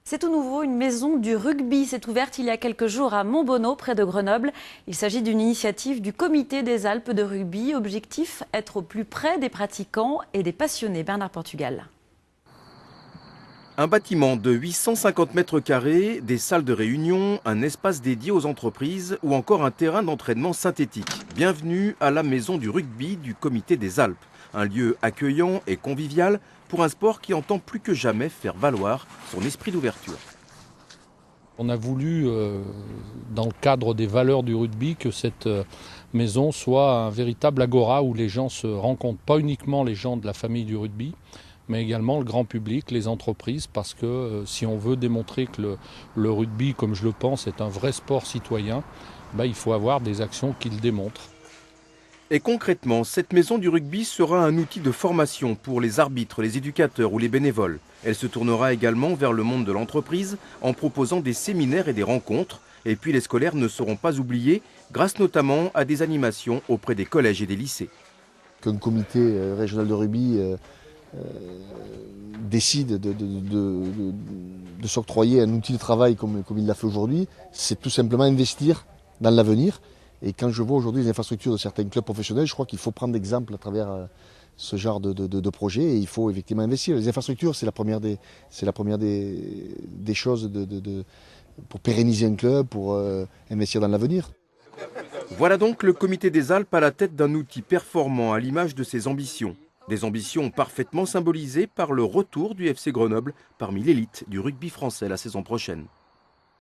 C'est tout nouveau, une maison du rugby s'est ouverte il y a quelques jours à Montbonneau, près de Grenoble. Il s'agit d'une initiative du Comité des Alpes de rugby. Objectif, être au plus près des pratiquants et des passionnés. Bernard Portugal. Un bâtiment de 850 mètres carrés, des salles de réunion, un espace dédié aux entreprises ou encore un terrain d'entraînement synthétique. Bienvenue à la maison du rugby du Comité des Alpes. Un lieu accueillant et convivial pour un sport qui entend plus que jamais faire valoir son esprit d'ouverture. On a voulu, dans le cadre des valeurs du rugby, que cette maison soit un véritable agora où les gens se rencontrent, pas uniquement les gens de la famille du rugby, mais également le grand public, les entreprises, parce que si on veut démontrer que le rugby, comme je le pense, est un vrai sport citoyen, il faut avoir des actions qui le démontrent. Et concrètement, cette maison du rugby sera un outil de formation pour les arbitres, les éducateurs ou les bénévoles. Elle se tournera également vers le monde de l'entreprise en proposant des séminaires et des rencontres. Et puis les scolaires ne seront pas oubliés, grâce notamment à des animations auprès des collèges et des lycées. Qu'un comité régional de rugby décide de s'octroyer un outil de travail comme il l'a fait aujourd'hui, c'est tout simplement investir dans l'avenir. Et quand je vois aujourd'hui les infrastructures de certains clubs professionnels, je crois qu'il faut prendre exemple à travers ce genre de projet et il faut effectivement investir. Les infrastructures, c'est la première des choses pour pérenniser un club, pour investir dans l'avenir. Voilà donc le Comité des Alpes à la tête d'un outil performant à l'image de ses ambitions. Des ambitions parfaitement symbolisées par le retour du FC Grenoble parmi l'élite du rugby français la saison prochaine.